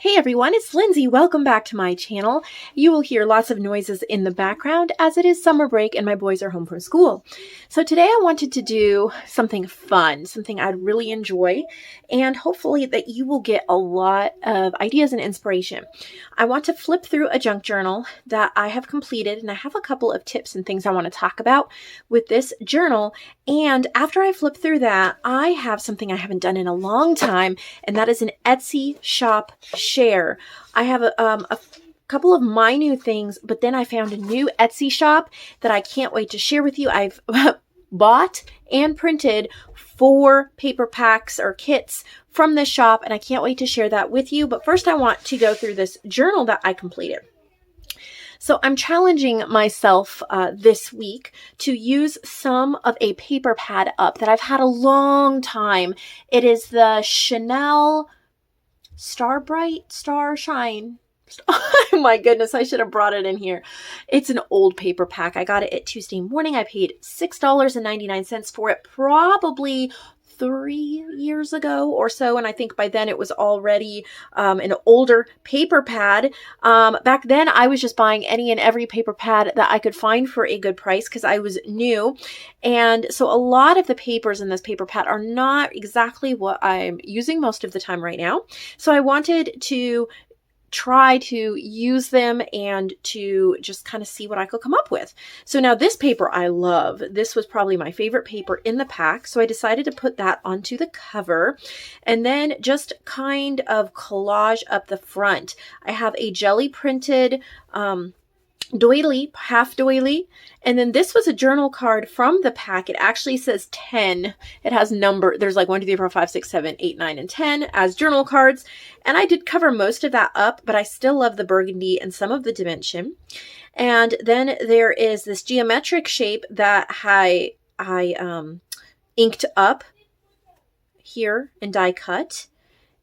Hey everyone, it's Lindsay. Welcome back to my channel. You will hear lots of noises in the background as it is summer break and my boys are home from school. So today I wanted to do something fun, something I'd really enjoy, and hopefully that you will get a lot of ideas and inspiration. I want to flip through a junk journal that I have completed, and I have a couple of tips and things I want to talk about with this journal. And after I flip through that, I have something I haven't done in a long time, and that is an Etsy shop share. I have a couple of my new things, but then I found a new Etsy shop that I can't wait to share with you. I've bought and printed 4 paper packs or kits from this shop, and I can't wait to share that with you. But first I want to go through this journal that I completed. So I'm challenging myself this week to use some of a paper pad up that I've had a long time. It is the Chanel Starshine. Oh my goodness, I should have brought it in here. It's an old paper pack. I got it at Tuesday morning. I paid $6.99 for it, probably 3 years ago or so, and I think by then it was already an older paper pad. Back then I was just buying any and every paper pad that I could find for a good price because I was new, and so a lot of the papers in this paper pad are not exactly what I'm using most of the time right now. So I wanted to try to use them and to just kind of see what I could come up with. So now this paper I love. This was probably my favorite paper in the pack. So I decided to put that onto the cover and then just kind of collage up the front. I have a jelly printed doily, half doily, and then this was a journal card from the pack. It actually says 10. It has number, there's like 1, 2, 3, 4, 5, 6, 7, 8, 9, and 10 as journal cards, and I did cover most of that up, but I still love the burgundy and some of the dimension. And then there is this geometric shape that I inked up here and die cut.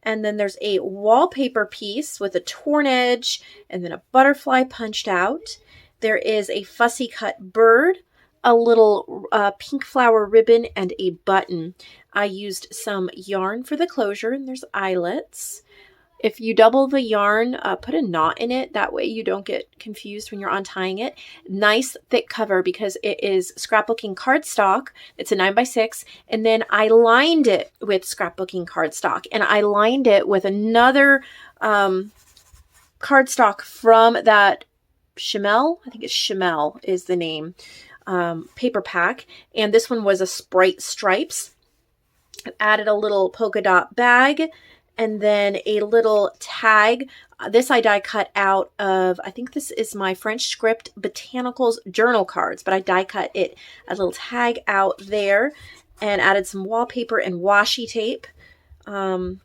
And then there's a wallpaper piece with a torn edge and then a butterfly punched out. There is a fussy cut bird, a little pink flower ribbon, and a button. I used some yarn for the closure, and there's eyelets. If you double the yarn, put a knot in it. That way you don't get confused when you're untying it. Nice thick cover because it is scrapbooking cardstock. It's a 9x6. And then I lined it with scrapbooking cardstock. And I lined it with another cardstock from that Chamel. I think it's Chamel is the name. Paper pack. And this one was a Sprite Stripes. I added a little polka dot bag. And then a little tag. This I die cut out of, I think this is my French Script Botanicals journal cards, but I die cut it, a little tag out there, and added some wallpaper and washi tape. And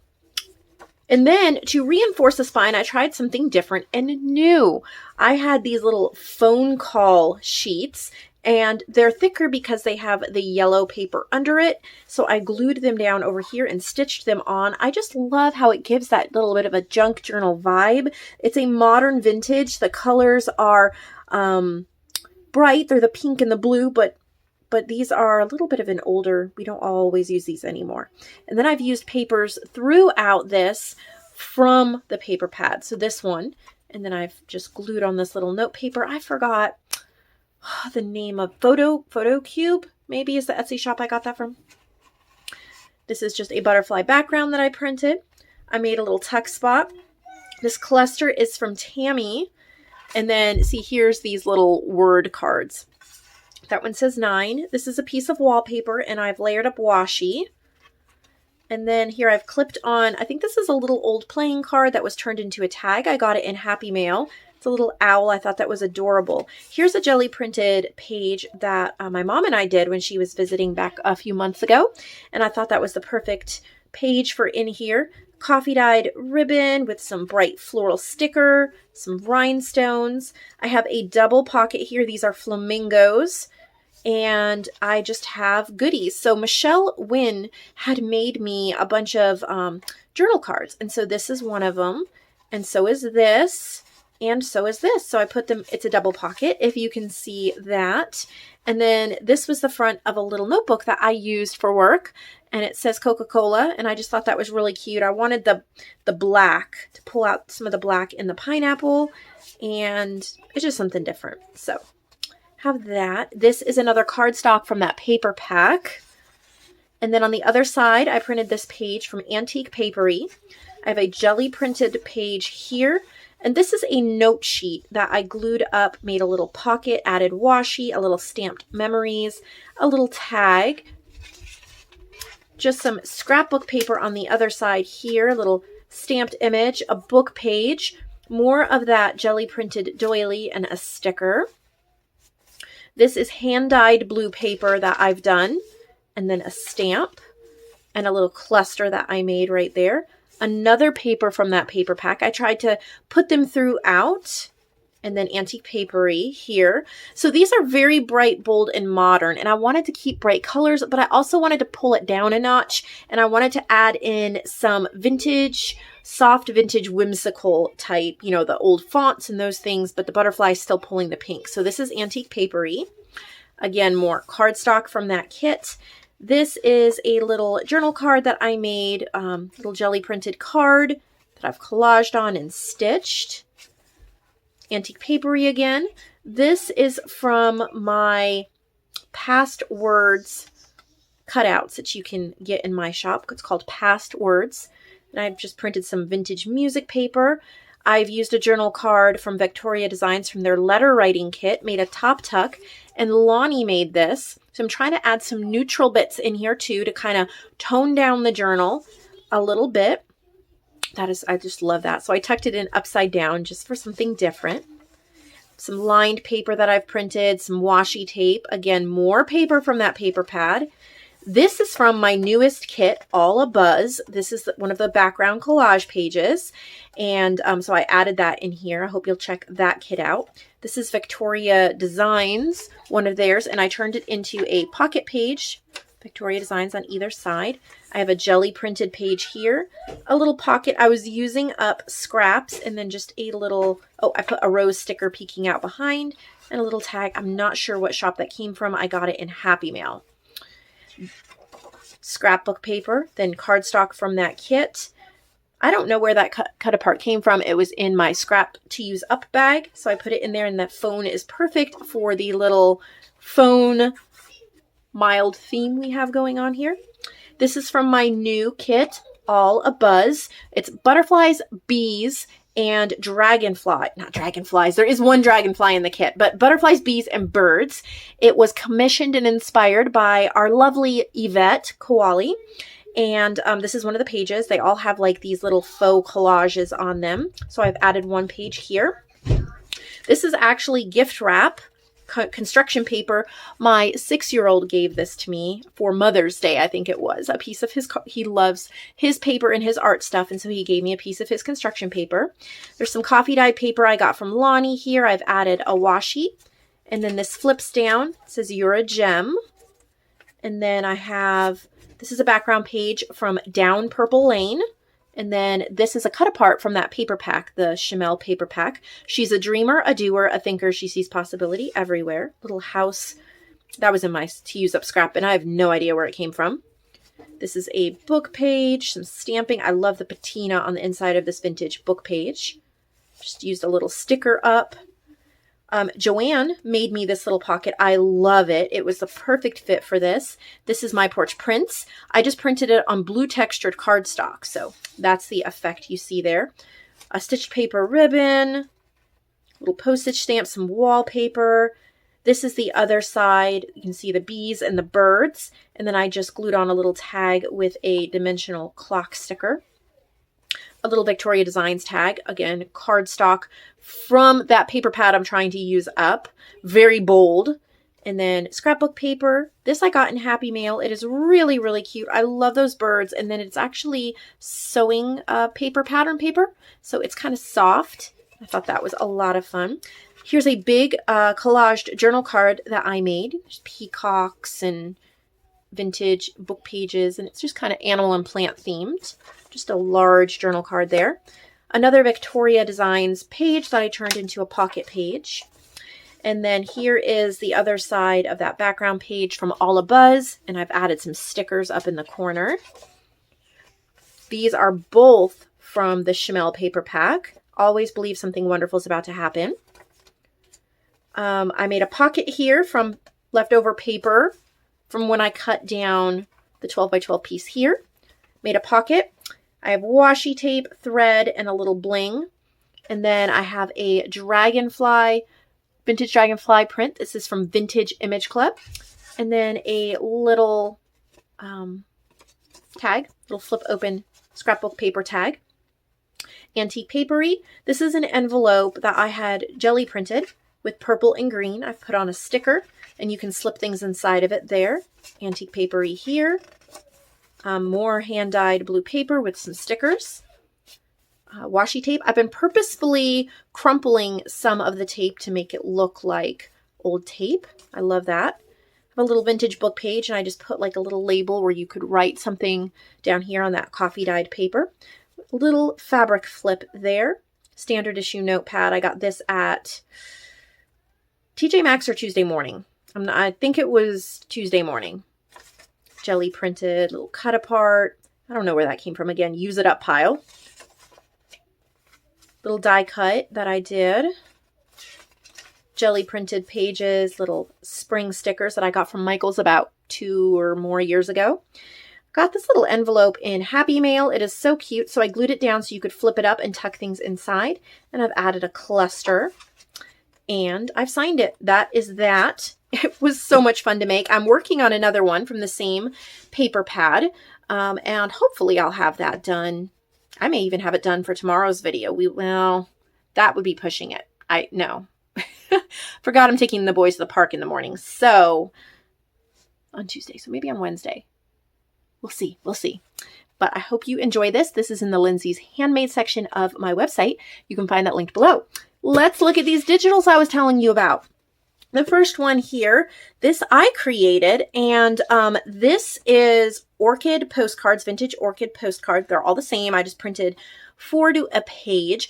then to reinforce the spine, I tried something different and new. I had these little phone call sheets, and they're thicker because they have the yellow paper under it. So I glued them down over here and stitched them on. I just love how it gives that little bit of a junk journal vibe. It's a modern vintage. The colors are bright. They're the pink and the blue, but these are a little bit of an older, we don't always use these anymore. And then I've used papers throughout this from the paper pad. So this one, and then I've just glued on this little note paper. I forgot the name of Photo Cube, maybe is the Etsy shop I got that from. This is just a butterfly background that I printed. I made a little tuck spot. This cluster is from Tammy. And then see, here's these little word cards. That one says 9. This is a piece of wallpaper and I've layered up washi. And then here I've clipped on, I think this is a little old playing card that was turned into a tag. I got it in Happy Mail. It's a little owl. I thought that was adorable. Here's a jelly printed page that my mom and I did when she was visiting back a few months ago. And I thought that was the perfect page for in here. Coffee dyed ribbon with some bright floral sticker, some rhinestones. I have a double pocket here. These are flamingos. And I just have goodies. So Michelle Wynn had made me a bunch of journal cards. And so this is one of them. And so is this. And so is this. So I put them, it's a double pocket, if you can see that. And then this was the front of a little notebook that I used for work. And it says Coca-Cola. And I just thought that was really cute. I wanted the black, to pull out some of the black in the pineapple. And it's just something different. So have that. This is another cardstock from that paper pack. And then on the other side, I printed this page from Antique Papery. I have a jelly printed page here. And this is a note sheet that I glued up, made a little pocket, added washi, a little stamped memories, a little tag, just some scrapbook paper on the other side here, a little stamped image, a book page, more of that jelly printed doily, and a sticker. This is hand-dyed blue paper that I've done, and then a stamp and a little cluster that I made right there. Another paper from that paper pack. I tried to put them throughout, and then Antique Papery here. So these are very bright, bold, and modern, and I wanted to keep bright colors, but I also wanted to pull it down a notch, and I wanted to add in some vintage, soft vintage whimsical type, you know, the old fonts and those things, but the butterfly is still pulling the pink. So this is Antique Papery. Again, more cardstock from that kit. This is a little journal card that I made, little jelly printed card that I've collaged on and stitched. Antique Papery again. This is from my Past Words cutouts that you can get in my shop. It's called Past Words. And I've just printed some vintage music paper. I've used a journal card from Victoria Designs from their letter writing kit, made a top tuck, and Lonnie made this. So I'm trying to add some neutral bits in here too to kind of tone down the journal a little bit. That is, I just love that. So I tucked it in upside down just for something different. Some lined paper that I've printed, some washi tape. Again, more paper from that paper pad. This is from my newest kit, All a Buzz. This is one of the background collage pages. And so I added that in here. I hope you'll check that kit out. This is Victoria Designs, one of theirs, and I turned it into a pocket page. Victoria Designs on either side. I have a jelly printed page here, a little pocket. I was using up scraps and then just a little, oh, I put a rose sticker peeking out behind and a little tag. I'm not sure what shop that came from. I got it in Happy Mail. Scrapbook paper, then cardstock from that kit. I don't know where that cut apart came from. It was in my scrap to use up bag, so I put it in there, and that phone is perfect for the little phone mild theme we have going on here. This is from my new kit, All a Buzz. It's butterflies, bees, and dragonfly. Not dragonflies. There is one dragonfly in the kit, but butterflies, bees, and birds. It was commissioned and inspired by our lovely Yvette Kowali. And this is one of the pages. They all have like these little faux collages on them. So I've added one page here. This is actually gift wrap. Construction paper. My 6-year-old gave this to me for Mother's Day, I think it was. A piece of his, he loves his paper and his art stuff, and so he gave me a piece of his construction paper. There's some coffee dye paper I got from Lonnie here. I've added a washi, and then this flips down. It says, "You're a gem." And then I have, this is a background page from Down Purple Lane. And then this is a cut apart from that paper pack, the Chimelle paper pack. She's a dreamer, a doer, a thinker. She sees possibility everywhere. Little house. That was in my to use up scrap, and I have no idea where it came from. This is a book page, some stamping. I love the patina on the inside of this vintage book page. Just used a little sticker up. Joanne made me this little pocket. I love it. It was the perfect fit for this. This is My Porch Prints. I just printed it on blue textured cardstock. So that's the effect you see there. A stitched paper ribbon, little postage stamp, some wallpaper. This is the other side. You can see the bees and the birds. And then I just glued on a little tag with a dimensional clock sticker. A little Victoria Designs tag, again, cardstock from that paper pad I'm trying to use up. Very bold. And then scrapbook paper. This I got in Happy Mail. It is really, really cute. I love those birds. And then it's actually sewing paper, pattern paper. So it's kind of soft. I thought that was a lot of fun. Here's a big collaged journal card that I made. There's peacocks and vintage book pages. And it's just kind of animal and plant themed. Just a large journal card there. another Victoria Designs page that I turned into a pocket page. And then here is the other side of that background page from All a Buzz, and I've added some stickers up in the corner. These are both from the Shimelle paper pack. Always believe something wonderful is about to happen. I made a pocket here from leftover paper from when I cut down the 12 by 12 piece here. Made a pocket. I have washi tape, thread, and a little bling. And then I have a dragonfly, vintage dragonfly print. This is from Vintage Image Club. And then a little tag, little flip open scrapbook paper tag. Antique papery. This is an envelope that I had jelly printed with purple and green. I've put on a sticker and you can slip things inside of it there. Antique papery here. More hand-dyed blue paper with some stickers. Washi tape. I've been purposefully crumpling some of the tape to make it look like old tape. I love that. I have a little vintage book page and I just put like a little label where you could write something down here on that coffee dyed paper. Little fabric flip there. Standard issue notepad. I got this at TJ Maxx or Tuesday Morning. I think it was Tuesday Morning. Jelly printed, little cut apart. I don't know where that came from. Again, use it up pile. Little die cut that I did. Jelly printed pages, little spring stickers that I got from Michael's about 2 or more years ago. Got this little envelope in Happy Mail. It is so cute. So I glued it down so you could flip it up and tuck things inside. And I've added a cluster. And I've signed it. That is that. It was so much fun to make. I'm working on another one from the same paper pad. And hopefully I'll have that done. I may even have it done for tomorrow's video. Well, that would be pushing it. No. Forgot I'm taking the boys to the park in the morning. So on Tuesday. So maybe on Wednesday. We'll see. We'll see. But I hope you enjoy this. This is in the Lindsay's Handmade section of my website. You can find that linked below. Let's look at these digitals I was telling you about. The first one here, this I created, and this is orchid postcards, vintage orchid postcards. They're all the same. I just printed 4 to a page.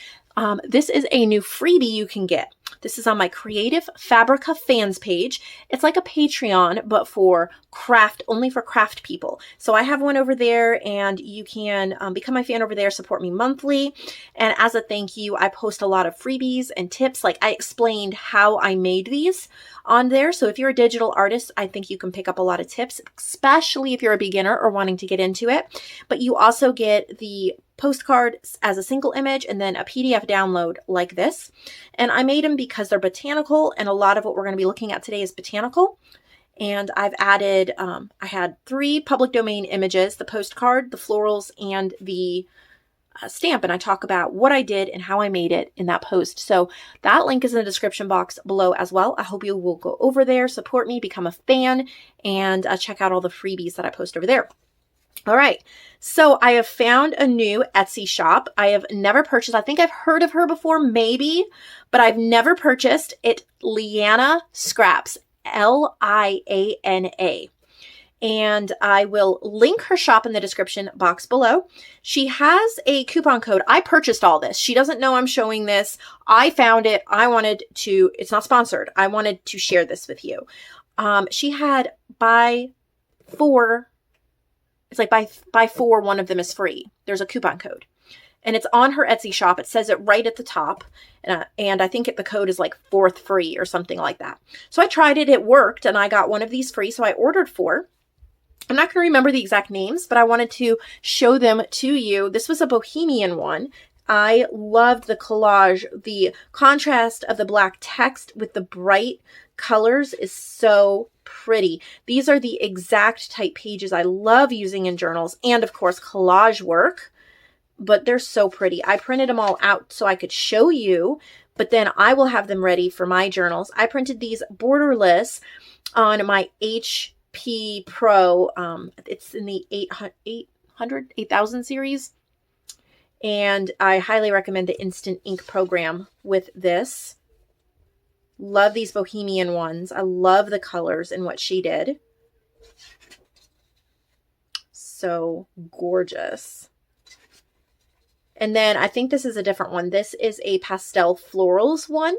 This is a new freebie you can get. This is on my Creative Fabrica fans page. It's like a Patreon, but for craft, only for craft people. So I have one over there, and you can become my fan over there, support me monthly. And as a thank you, I post a lot of freebies and tips. Like I explained how I made these on there. So if you're a digital artist, I think you can pick up a lot of tips, especially if you're a beginner or wanting to get into it. But you also get the postcard as a single image and then a PDF download like this. And I made them because they're botanical, and a lot of what we're going to be looking at today is botanical. And I've added, I had 3 public domain images, the postcard, the florals, and the stamp. And I talk about what I did and how I made it in that post. So that link is in the description box below as well. I hope you will go over there, support me, become a fan, and check out all the freebies that I post over there. All right, so I have found a new Etsy shop. I have never purchased. I think I've heard of her before, maybe, but I've never purchased it. Liana Scraps, Liana. And I will link her shop in the description box below. She has a coupon code. I purchased all this. She doesn't know I'm showing this. I found it. I wanted to, it's not sponsored. I wanted to share this with you. She had buy 4. It's like buy 4, one of them is free. There's a coupon code. And it's on her Etsy shop. It says it right at the top. And I think the code is like 4th free or something like that. So I tried it. It worked. And I got one of these free. So I ordered 4. I'm not going to remember the exact names, but I wanted to show them to you. This was a bohemian one. I loved the collage. The contrast of the black text with the bright colors is so pretty. These are the exact type pages I love using in journals, and of course collage work, but they're so pretty. I printed them all out so I could show you, but then I will have them ready for my journals. I printed these borderless on my HP Pro. It's in the 8000 series. And I highly recommend the Instant Ink program with this. Love these bohemian ones. I love the colors and what she did. So gorgeous. And then I think this is a different one. This is a pastel florals one.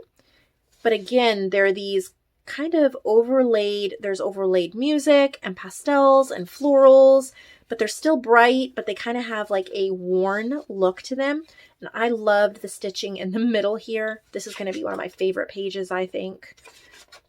But again, there are these kind of overlaid, there's overlaid music and pastels and florals, but they're still bright, but they kind of have like a worn look to them. And I loved the stitching in the middle here. This is going to be one of my favorite pages, I think.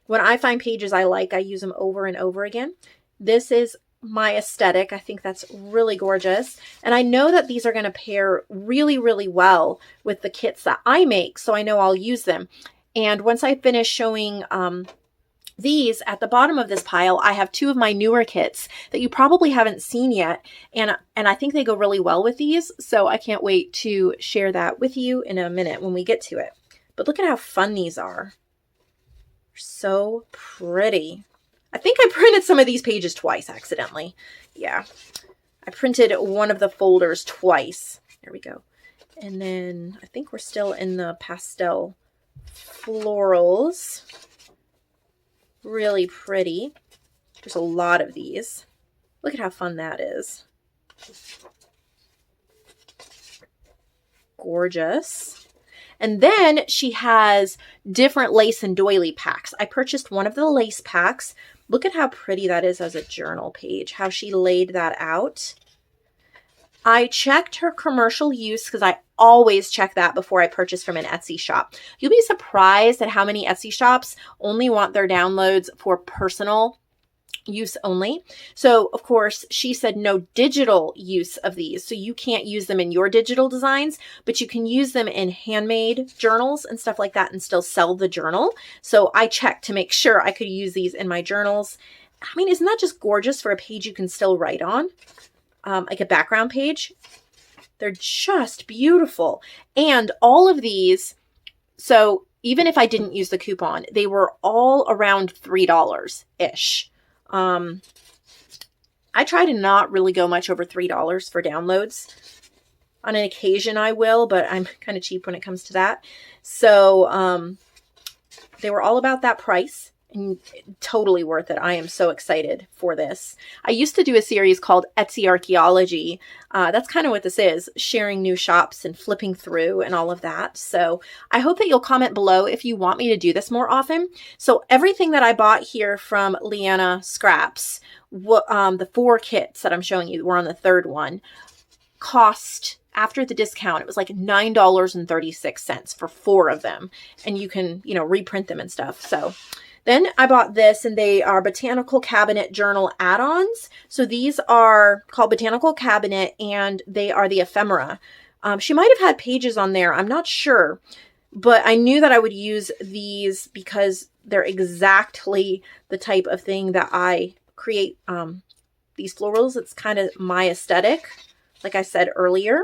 When I find pages I like, I use them over and over again. This is my aesthetic. I think that's really gorgeous. And I know that these are going to pair really, really well with the kits that I make, so I know I'll use them. And once I finish showing these at the bottom of this pile, I have two of my newer kits that you probably haven't seen yet. And I think they go really well with these. So I can't wait to share that with you in a minute when we get to it. But look at how fun these are. So pretty. I think I printed some of these pages twice accidentally. Yeah, I printed one of the folders twice. There we go. And then I think we're still in the pastel florals. Really pretty. There's a lot of these. Look at how fun that is. Gorgeous. And then she has different lace and doily packs. I purchased one of the lace packs. Look at how pretty that is as a journal page, how she laid that out. I checked her commercial use because I always check that before I purchase from an Etsy shop. You'll be surprised at how many Etsy shops only want their downloads for personal use only. So of course she said no digital use of these. So you can't use them in your digital designs, but you can use them in handmade journals and stuff like that and still sell the journal. So I checked to make sure I could use these in my journals. I mean, isn't that just gorgeous for a page you can still write on? Like a background page. They're just beautiful. And all of these, so even if I didn't use the coupon, they were all around $3-ish. I try to not really go much over $3 for downloads. On an occasion I will, but I'm kind of cheap when it comes to that. So they were all about that price. And totally worth it. I am so excited for this. I used to do a series called Etsy Archaeology. That's kind of what this is, sharing new shops and flipping through and all of that. So I hope that you'll comment below if you want me to do this more often. So everything that I bought here from Leanna Scraps, the 4 kits that I'm showing you, we're on the 3rd one, cost, after the discount, it was like $9.36 for 4 of them. And you can, reprint them and stuff. So then I bought this, and they are Botanical Cabinet Journal add-ons. So these are called Botanical Cabinet, and they are the ephemera. She might have had pages on there. I'm not sure. But I knew that I would use these because they're exactly the type of thing that I create. These florals, it's kind of my aesthetic, like I said earlier.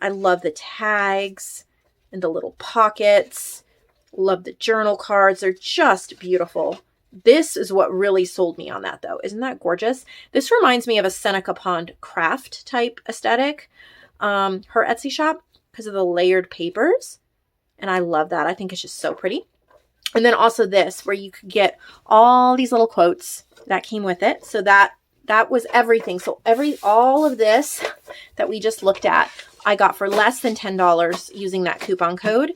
I love the tags and the little pockets. Love the journal cards. They're just beautiful. This is what really sold me on that, though. Isn't that gorgeous? This reminds me of a Seneca Pond craft type aesthetic. Her Etsy shop, because of the layered papers. And I love that. I think it's just so pretty. And then also this, where you could get all these little quotes that came with it. So that was everything. So all of this that we just looked at, I got for less than $10 using that coupon code.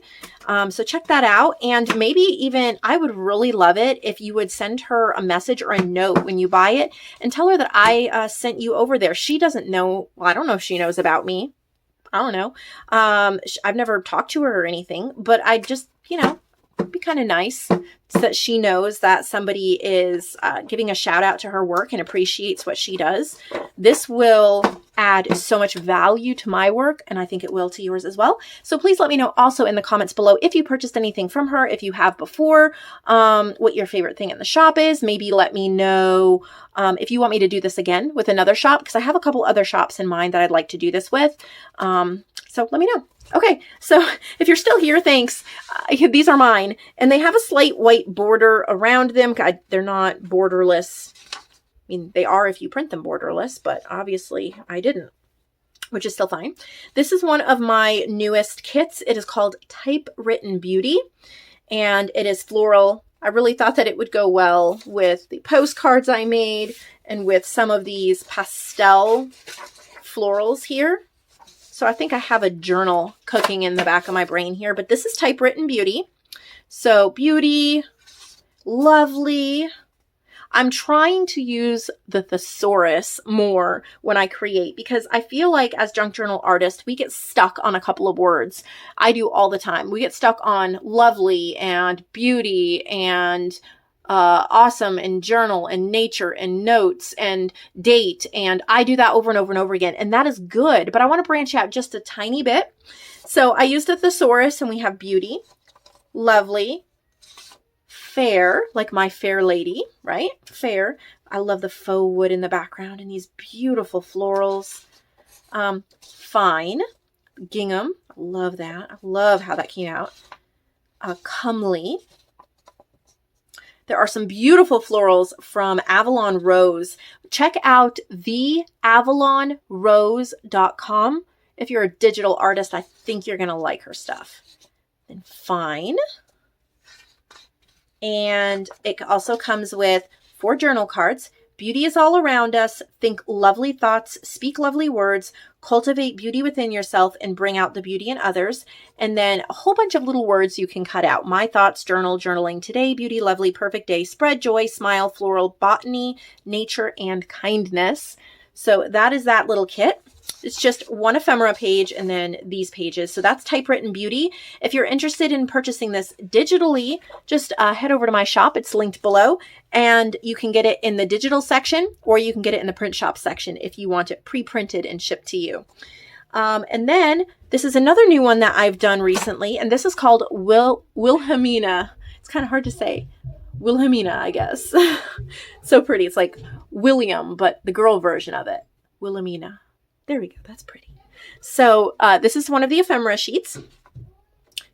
So check that out. And maybe even, I would really love it if you would send her a message or a note when you buy it and tell her that I sent you over there. She doesn't know. Well, I don't know if she knows about me. I don't know. I've never talked to her or anything, but I just, it'd be kind of nice so that she knows that somebody is giving a shout out to her work and appreciates what she does. This will add so much value to my work, and I think it will to yours as well. So please let me know also in the comments below if you purchased anything from her, if you have before, what your favorite thing in the shop is. Maybe let me know if you want me to do this again with another shop, because I have a couple other shops in mind that I'd like to do this with. So let me know. Okay, so if you're still here, thanks. These are mine, and they have a slight white border around them. They're not borderless. I mean, they are if you print them borderless, but obviously I didn't, which is still fine. This is one of my newest kits. It is called Typewritten Beauty, and it is floral. I really thought that it would go well with the postcards I made and with some of these pastel florals here. So I think I have a journal cooking in the back of my brain here, but this is Typewritten Beauty. So beauty, lovely. I'm trying to use the thesaurus more when I create because I feel like as junk journal artists, we get stuck on a couple of words. I do all the time. We get stuck on lovely and beauty and awesome and journal and nature and notes and date. And I do that over and over and over again. And that is good, but I want to branch out just a tiny bit. So I used a thesaurus and we have beauty, lovely, fair, like my fair lady, right? Fair. I love the faux wood in the background and these beautiful florals. Fine. Gingham. I love that. I love how that came out. Comely. There are some beautiful florals from Avalon Rose. Check out theavalonrose.com. If you're a digital artist, I think you're going to like her stuff. And fine. And it also comes with 4 journal cards. Beauty is all around us. Think lovely thoughts, speak lovely words, cultivate beauty within yourself, and bring out the beauty in others. And then a whole bunch of little words you can cut out. My thoughts, journal, journaling today, beauty, lovely, perfect day, spread joy, smile, floral, botany, nature, and kindness. So that is that little kit. It's just one ephemera page and then these pages. So that's Typewritten Beauty. If you're interested in purchasing this digitally, just head over to my shop. It's linked below and you can get it in the digital section or you can get it in the print shop section if you want it pre-printed and shipped to you. And then this is another new one that I've done recently, and this is called Wilhelmina. It's kind of hard to say. Wilhelmina, I guess. So pretty. It's like William, but the girl version of it. Wilhelmina. There we go. That's pretty. So this is one of the ephemera sheets.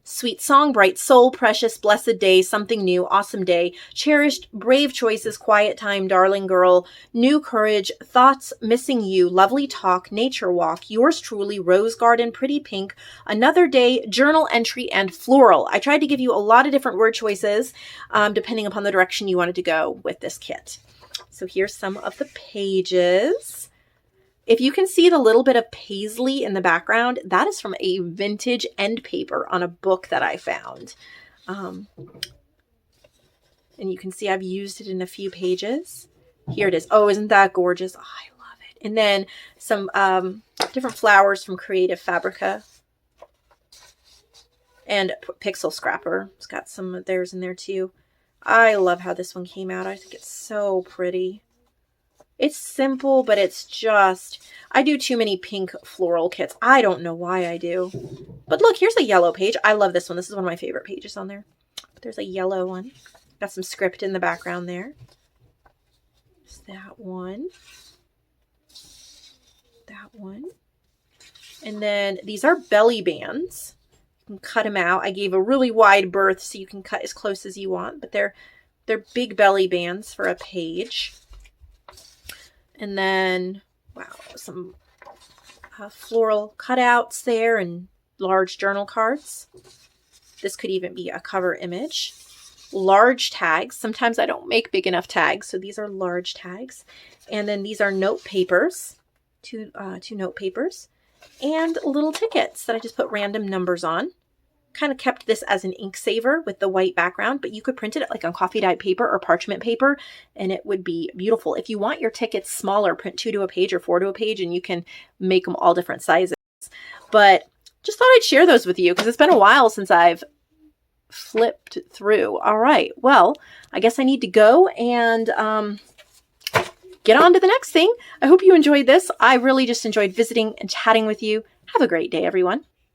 Sweet song, bright soul, precious, blessed day, something new, awesome day, cherished, brave choices, quiet time, darling girl, new courage, thoughts, missing you, lovely talk, nature walk, yours truly, rose garden, pretty pink, another day, journal entry, and floral. I tried to give you a lot of different word choices depending upon the direction you wanted to go with this kit. So here's some of the pages. If you can see the little bit of paisley in the background, that is from a vintage end paper on a book that I found. And you can see I've used it in a few pages. Here it is. Oh, isn't that gorgeous? Oh, I love it. And then some different flowers from Creative Fabrica. And Pixel Scrapper. It's got some of theirs in there too. I love how this one came out. I think it's so pretty. It's simple, but it's just, I do too many pink floral kits. I don't know why I do. But look, here's a yellow page. I love this one. This is one of my favorite pages on there. There's a yellow one. Got some script in the background there. There's that one. That one. And then these are belly bands. You can cut them out. I gave a really wide berth so you can cut as close as you want. But they're big belly bands for a page. And then, wow, some floral cutouts there and large journal cards. This could even be a cover image. Large tags. Sometimes I don't make big enough tags, so these are large tags. And then these are note papers, two note papers, and little tickets that I just put random numbers on. Kind of kept this as an ink saver with the white background, but you could print it like on coffee dyed paper or parchment paper and it would be beautiful. If you want your tickets smaller, print 2 to a page or 4 to a page and you can make them all different sizes. But just thought I'd share those with you because it's been a while since I've flipped through. All right, well, I guess I need to go and get on to the next thing. I hope you enjoyed this. I really just enjoyed visiting and chatting with you. Have a great day, everyone.